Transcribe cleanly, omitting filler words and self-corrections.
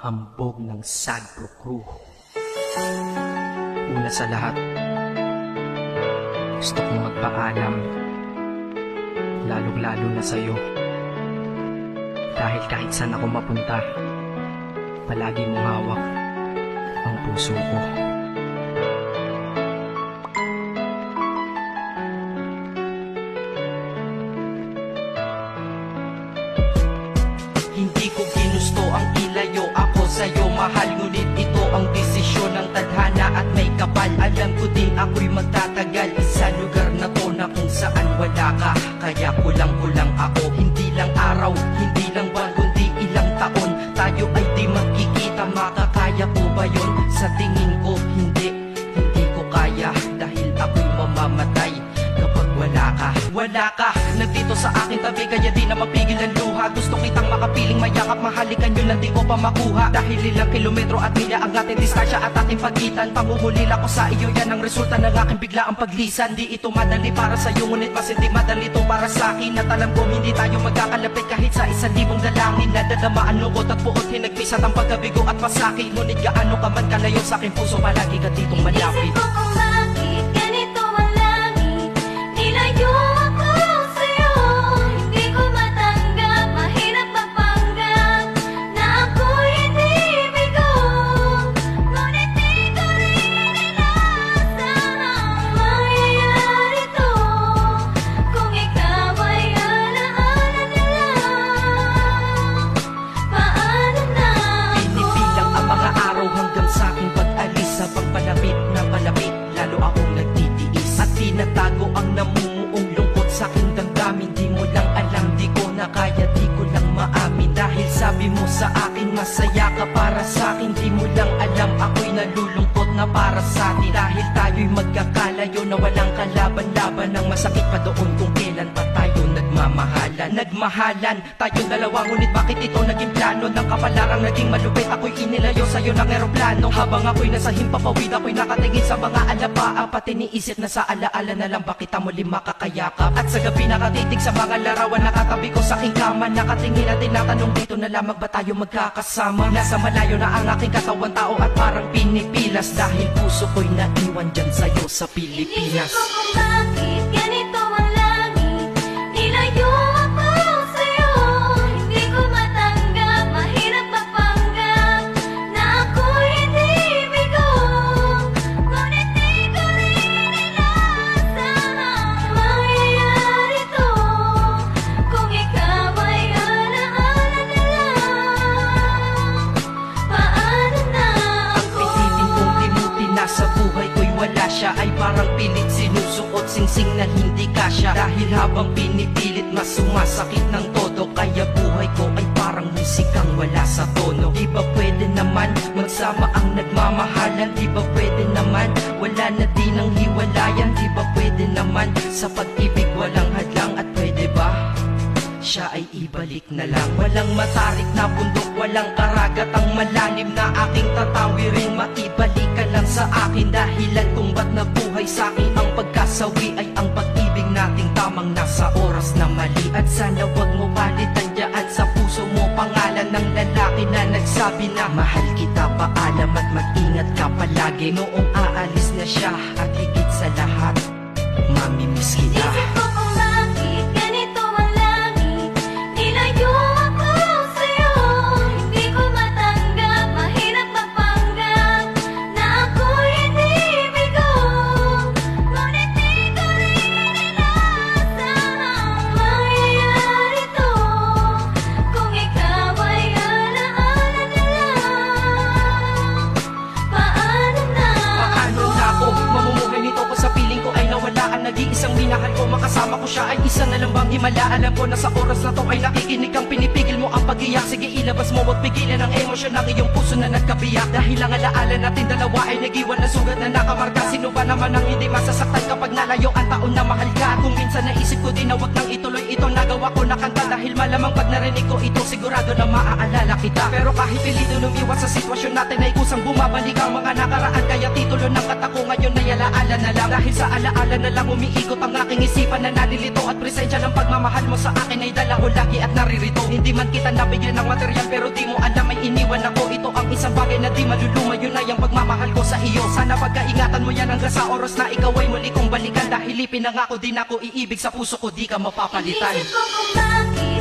hambog ng Sagpro Crew. Una sa lahat, gusto kong magpaalam, lalong-lalo na sa'yo. Dahil kahit saan ako mapunta, palagi mong hawak ang puso ko. Hindi ko ginusto ang ilayo ako sa'yo, mahal. Ngunit ito ang desisyon ng tadhana at may kapal. Alam ko din ako'y magtatagal sa lugar na to na kung saan wala ka. Kaya kulang-kulang ako, hindi lang araw, hindi lang buwan, kundi ilang taon. Tayo ay di magkikita, makakaya ko ba yun? Sa tingin ko hindi ko kaya. Dahil ako'y mamamatay kapag wala ka. Wala ka, nandito sa akin tabi, kaya di na mapigil ang luha. Gusto kitang makapiling, mayakap, mahalikan yun, hindi ko pa makuha. Dahil ilang kilometro at milya ang ating distansya at ating pagitan. Panguhulila ko sa iyo, yan ang resulta ng aking biglaang paglisan. Di ito madali para sa'yo, ngunit mas hindi madali ito para sa'kin. At alam ko hindi tayo magkakalapit kahit sa 1,000 dalangin. Nadadamaan lungkot at puot, hinagpisat ang pagkabigo at pasakit. Ngunit gaano ka man kalayo sa aking puso, palagi ka ditong malapit. Isip ko kung bakit ganito ang langit, nilayo ako sa'yo. Hindi ko matanggap, mahirap magpanggap na ako'y hindi bigo. Ngunit di ko rin inasahang mangyayari to. Kung ikaw ay alaala na lang, paano na ako? Pinipilang ang mga araw hanggang sa aking pag-alis. Sa pagpalapit na palapit, lalo akong nagtitiis. At tinatago ang namumuong lungkot sa aking damdamin. Di mo lang alam, di ko na kaya, di ko lang maamin. Dahil sabi mo sa akin, masaya ka para sa akin. Di mo lang alam, ako'y nalulungkot na para sa atin. Dahil tayo'y magkakalayo na walang kalaban-laban. Ang masakit pa doon kung kailan pa tayo nagmahalan tayong dalawa, ngunit bakit ito naging plano? Ng kapalarang naging malupit, ako'y inilayo sa'yo ng eroplano. Habang ako'y nasa himpapawid, ako'y nakatingin sa mga alapaa. Pati niisip na sa alaala na lang, bakit muli makakayakap? At sa gabi nakatitig sa mga larawan, nakatabi ko sa aking kama. Nakatingin at tinatanong, dito na lamang ba tayo magkakasama? Nasa malayo na ang aking katawan, tao at parang pinipilas. Dahil puso ko'y naiwan dyan sa'yo sa Pilipinas. Inisip ko kung bakit ganito ang langit, nilayo ako sa'yo. Hindi ko matanggap, mahirap magpanggap na ako'y hindi bigo. Ngunit di ko rin inasahang mangyayari to. Kung ikaw ay alaala na lang, paano na Ang ako? pilitin kong limutin, nasa buhay ko'y wala siya. Ay parang pilit sinusuot, singsing na hindi kasya. Dahil habang pinipilit, mas sumasakit ng todo. Kaya buhay ko ay parang musikang wala sa tono. Di ba pwede naman magsama ang nagmamahalan? Di ba pwede naman wala na din ang hiwalayan? Di ba pwede naman sa pag-ibig walang hadlang? At pwede ba siya ay ibalik na lang? Walang matarik na bundok, walang karagat ang malalim na aking tatawirin. Maibalik ka lang sa akin, dahilan kung ba't nabuhay sa akin ang pagkasawi ay ang pag-ibig nating tamang nasa oras na mali. At sana wag mo palitan dyan sa puso mo pangalan ng lalaki na nagsabi na mahal kita, paalam at mag-ingat ka palagi. Noong aalis na siya at higit sa lahat, mamimiss kita. Isip ko kung bakit ganito ang langit, nilayo ako sa'yo. Hindi ko matanggap, mahirap magpanggap na ako'y hindi bigo. Ngunit di ko rin inasahang mangyayari to. Kung ikaw ay alaala na lang, paano na Paano na ako mamumuhay nito ko sa piling ko ay nawala ang nag-iisang minahal ko? Makasama ko siya ay isa na lang bang himala? Alam ko na sa oras na to ay nakikinig kang pinipigil mo ang pag-iyak. Sige ilabas mo, wag pigilan ang emosyon ng iyong puso na nagkabiyak. Dahil ang alaala natin dalawa ay nag-iwan na sugat na nakamarka. Sino ba naman ang hindi masasaktan kapag nalayo ang taon na mahal ka? Kung minsan naisip ko din na wag nang ituloy ito, nagawa ko na kanta. Dahil Malamang pag narinig ko ito, sigurado na maaalala kita. Pero kahit pilito lumiwas sa sitwasyon natin ay kusang bumabalik ang mga nakaraan. Kaya titulo ng kata ko ngayon ay alaala na lang. Dahil sa alaala na lang umiikot ang aking isipan na nalilito. At presensya ng pagmamahal mo sa akin ay dala ko lagi at naririto. Hindi man kita nabigyan ng material pero di mo alam ay iniwan ako. Ito ang isang bagay na di maluluma, yun ay ang pagmamahal ko sa iyo. Sana pagkaingatan mo yan hanggang sa oras na ikaw ay muli kong balikan. Dahil ipinangako din ako iibig sa puso ko, di ka mapapalitan. Isip ko kung bakit